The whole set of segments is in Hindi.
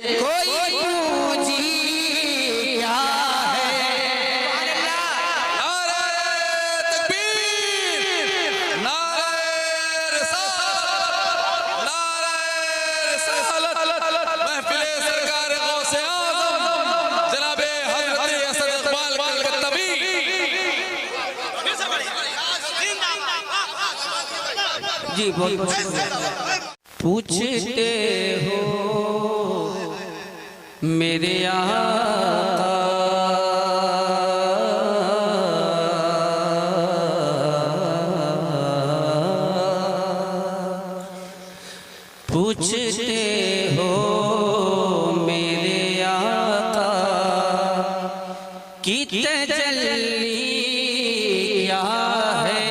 कोई पूजी क्या है। नारे तकबीर, नारे रिसालत, नारे रिसालत। महफिले सरकार गौसे आज़म जनाबे हज़रत हसन इक़बाल कलकत्तवी। जी बहुत पूछते हो मेरे आका, पूछते हो मेरे आका की तजल्ली क्या है।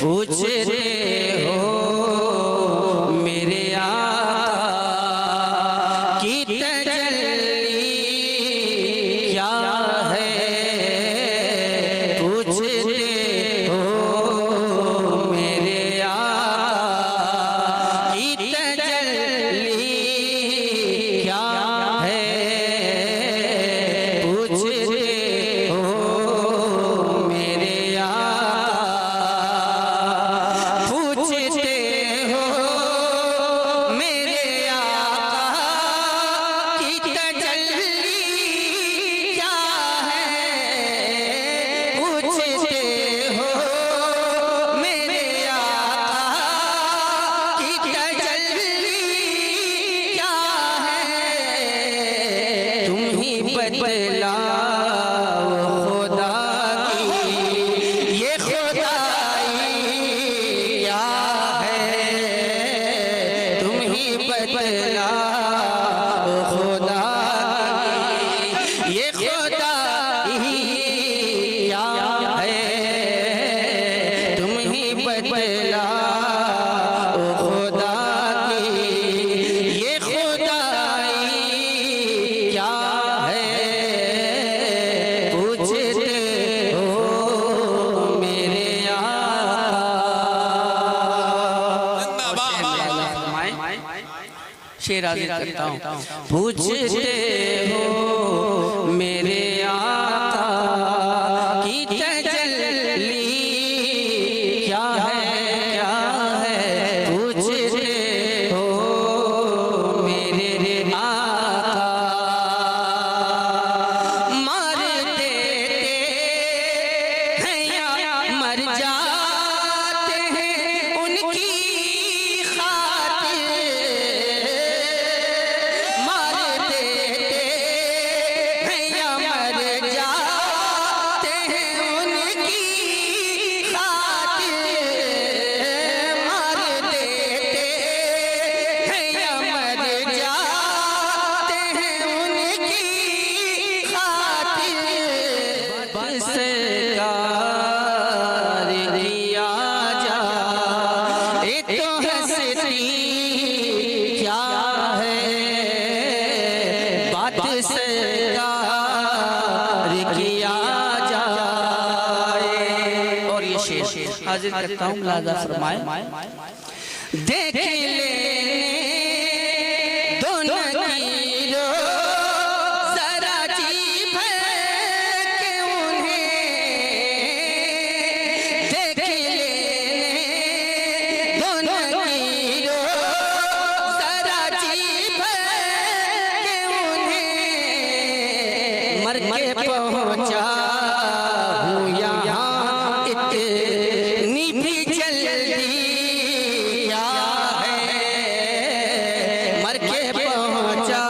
पूछते हो मेरे आका की तजल्ली क्या है। पूछते हो मेरे आका की तजल्ली क्या है। पूछते हो मेरे आका, पूछते हो मेरे आका की तजल्ली क्या है। पूछते हो मेरे आका की तजल्ली क्या है। तुम ही बतलाओ खुदा की ये खुदाई क्या है। तुम ही बतलाओ खुदा की ये खुदाई क्या है। तुम ही बतलाओ खुदा की ये खुदाई क्या है। पूछते हो मेरे आका। शेर हाजिर करता हूँ। पूछते हो मेरे आका की तजल्ली क्या है, क्या है। पूछते हो मेरे आका मार देते हैं या मर जाते हैं उनकी खातिर। मार देते हैं या मर जाते हैं उनकी खातिर। मार देते हैं या मर जाते हैं उनकी खातिर। बस कार लिया जाए तो हंसती क्या है। बात सरकार किया जाए। और ये शेर हाजिर करता हूँ, मुलाजा फरमाए। देख ले दोनों कीरों जरा जी भर के उन्हें। देख ले दोनों कीरों जरा जी भर के उन्हें। मर के पहुँचा हूँ यहाँ इतनी भी जल्दी क्या है। मर के पहुँचा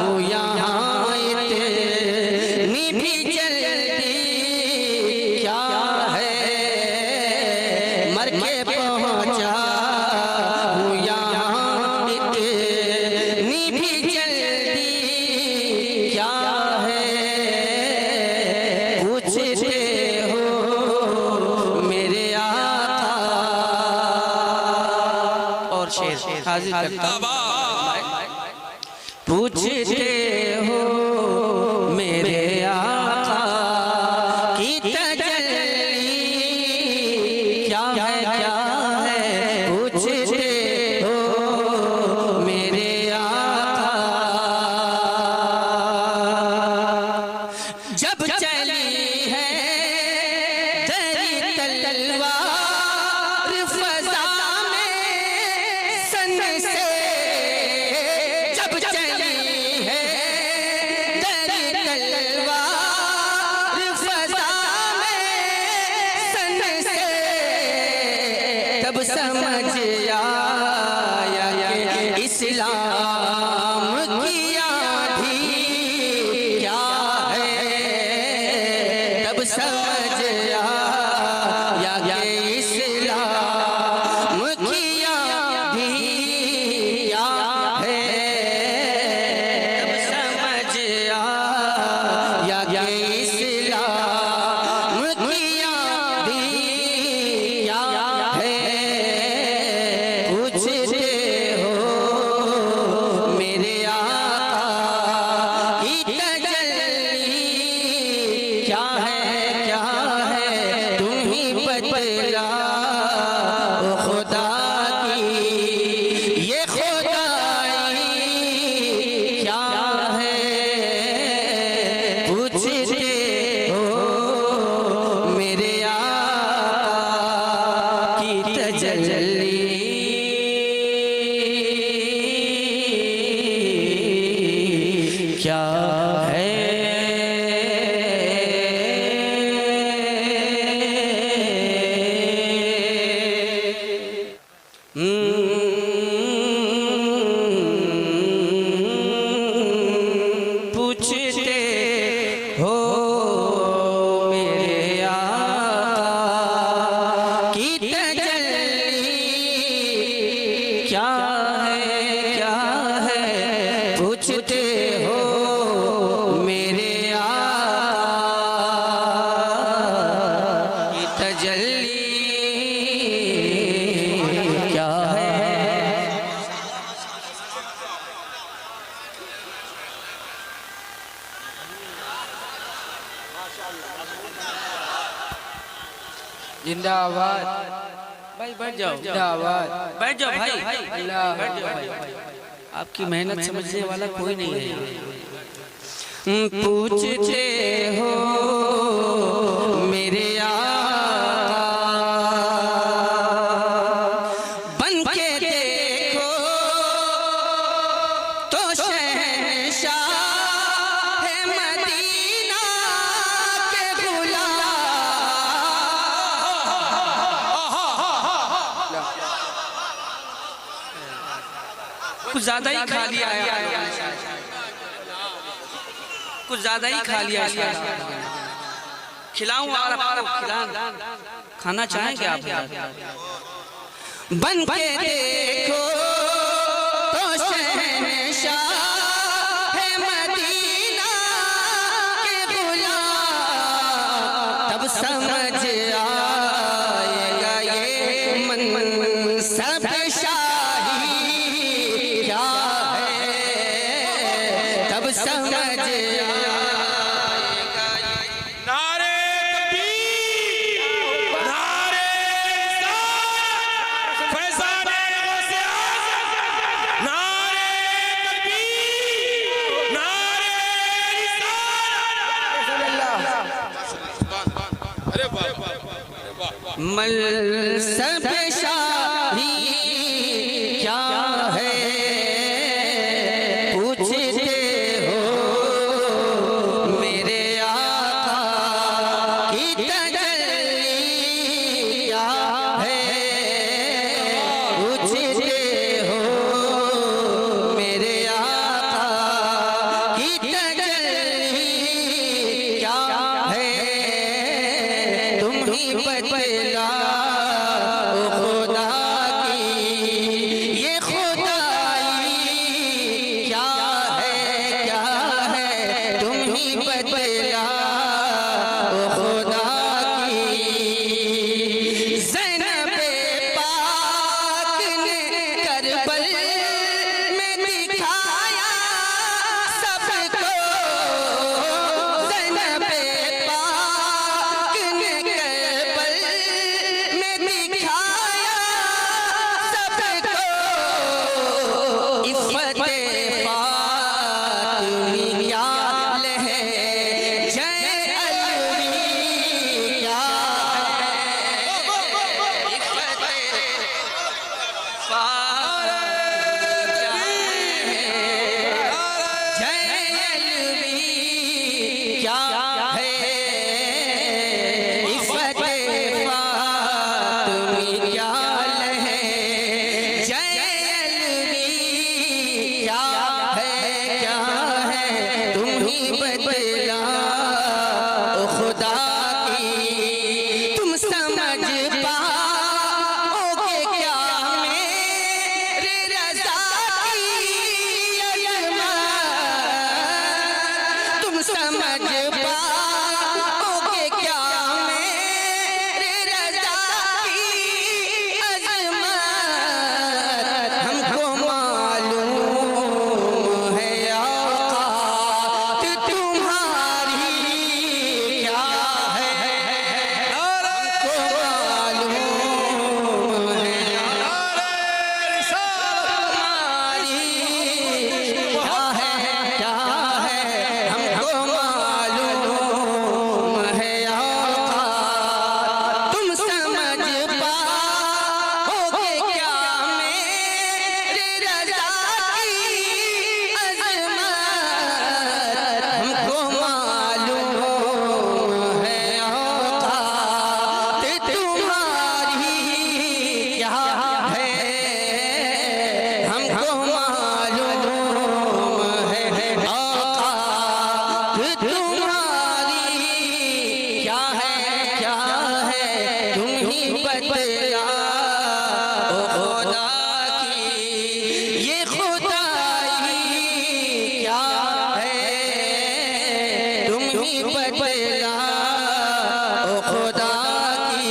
हूँ यहाँ इतनी भी जल्दी क्या है। मर के पहुँचा हूँ यहाँ इतनी भी जल्दी क्या है। पूछते हो मेरे आका। और शेर हाजिर करता हूँ। पूछते हो मेरे आका की तजल्ली क्या है, क्या है। पूछते हो सन से जब चली है तेरी तलवार फज़ा में, सन से तब समझ आया कि इस्लाम की आधी क्या है, तब समझ आया कि इस्लाम की आधी क्या है, तब समझ आया कि इस्लाम की आधी क्या है। पूछते हो मेरे आका की तजल्ली क्या है, क्या है, तुम ही बतलाओ खुदा की ये खुदाई क्या है। पूछते हो मेरे आका की तजल्ली क्या है। पूछते हो मेरे आका की तजल्ली क्या है, क्या है, पूछते हो मेरे आका की तजल्ली क्या है। जिंदाबाद भाई बैठ जाओ, जिंदाबाद बैठ जाओ भाई, अल्लाह बैठ जाओ भाई। आपकी मेहनत समझने वाला कोई नहीं है। पूछते हो मेरे आका बन के देखो तो शहंशाह है मदीना के गुलाम। कुछ ज्यादा ही खा लिया है, कुछ ज्यादा ही खा लिया है। खिलाऊं और आपको खाना चाहेंगे आप? बन के देखो तो शहंशाह है मदीना के गुलाम, तब समझ आएगा ये मनसब शाही क्या है, तब समझ आएगा ये। नारे तकबीर, नारे रिसालत, फैज़ाने गौसे आज़म, नारे तकबीर, नारे रिसालत। अरे वाह, मनसब शाही क्या है, पूछते हो मेरे आका की तजल्ली क्या है। पूछते हो मेरे आका की तजल्ली क्या है, तुम ही बतलाओ रज़ा की अज़मत हमको मालूम है, औकात तुम्हारी क्या है हमको मालूम है, औकात तुम्हारी क्या है तुम ही बतला ओ खुदा की ये खुदाई क्या है, तुम ही बतला ओ खुदा की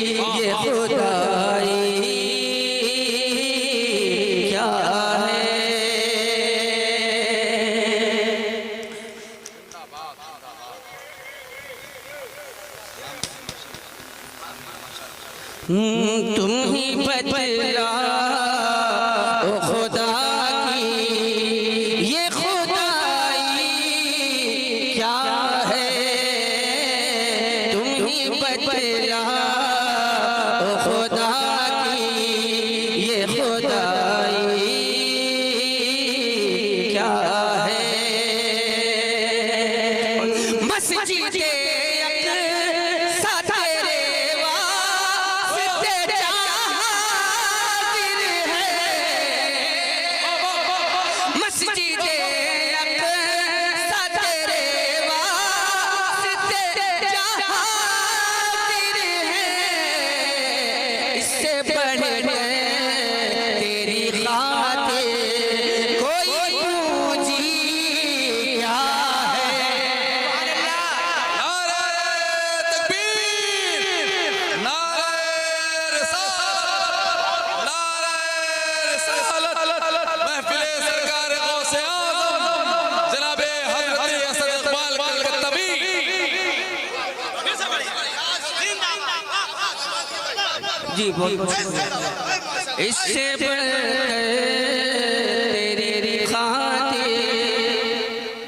ये खुदाई क्या है। तुम ही बतला ओ खुदा की ये खुदाई क्या है, तुम ही बतला ओ खुदा की ये खुदाई क्या है। मस्जिद जी बहुत इससे तेरी खातिर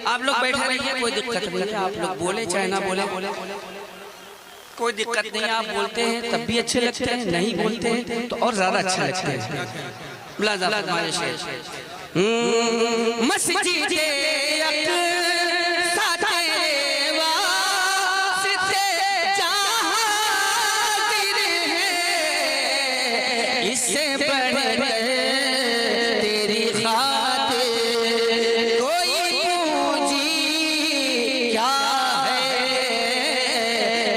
आप लोग बैठे रहिए, कोई दिक्कत नहीं है, आप लोग बोले चाहे ना बोले कोई दिक्कत नहीं है। आप बोलते हैं तब भी अच्छे लगते हैं, नहीं बोलते हैं तो और ज्यादा अच्छा लगता है। मस्जिद इससे बढ़कर तेरी खातिर कोई पूंजी क्या है,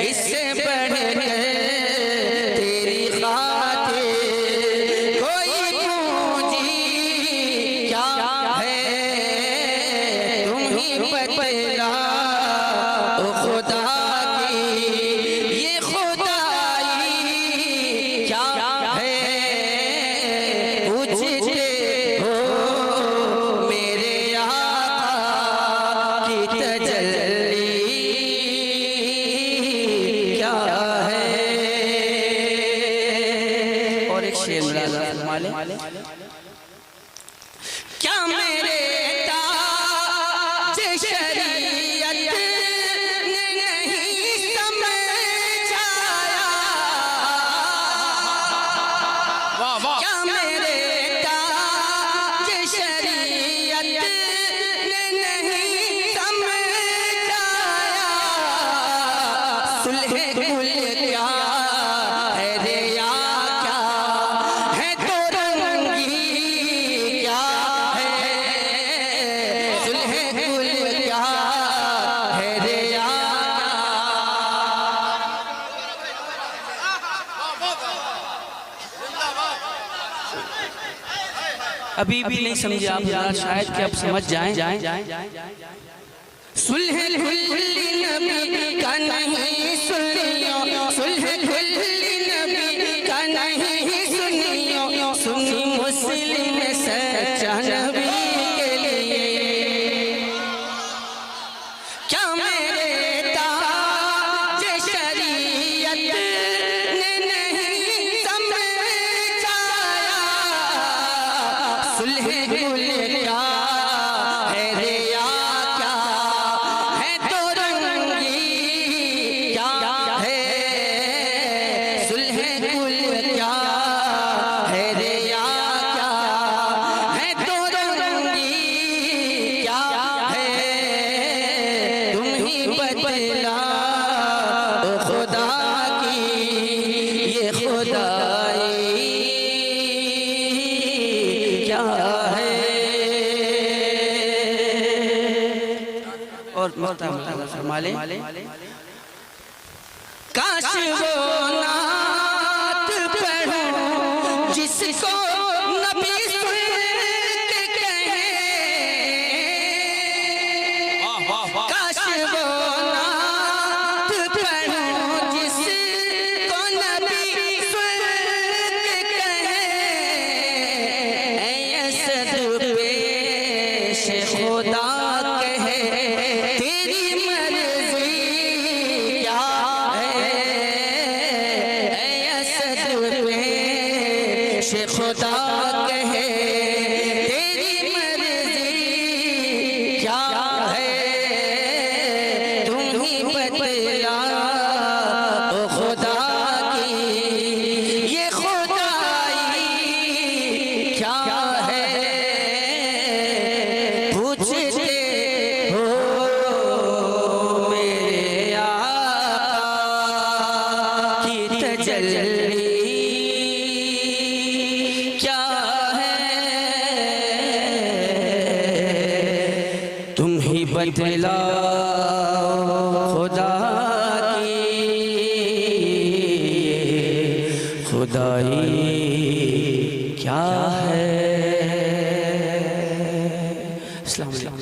इससे बढ़कर तेरी खातिर कोई पूंजी क्या है, तुम ही बतला ओ खुदा की ये खुदाई क्या है। क्या मेरे ताज शरीयत ने नहीं समझाया, क्या मेरे ताज शरीयत ने नहीं समझाया, सुलह कुल क्या है रे या क्या है तो रंगी क्या है, सुलह कुल क्या है रे या अभी भी नहीं समझे आप, शायद कि अब समझ जाएं। सुलह कुल नबी का नहीं सुनियो, सुलह कुल नबी का नहीं सुनियो, सुनी मुस्लिम सच्चा नबी के लिए। क्या मेरे ताज शरीयत ने नहीं समझाया, सुलह कुल क्या है रे या क्या है तो रंगी क्या है, सुलह कुल क्या है रे या क्या और फरमा ले, काश वो नात पढ़ूं जिसको नबी सुन के कहे, काश वो नात पढ़ूं जिसको नबी सुन के कहे, ऐ असद पेश खुदा कहे तेरी मर्जी क्या है, ऐ असद पेश खुदा कहे तेरी मर्जी क्या है, तुम ही बतला ओ खुदा की ये खुदाई क्या है, पूछते हो मेरे आका की तजल्ली क्या है, तुम ही बतला खुदा की खुदाई क्या है। अस्सलाम वालेकुम।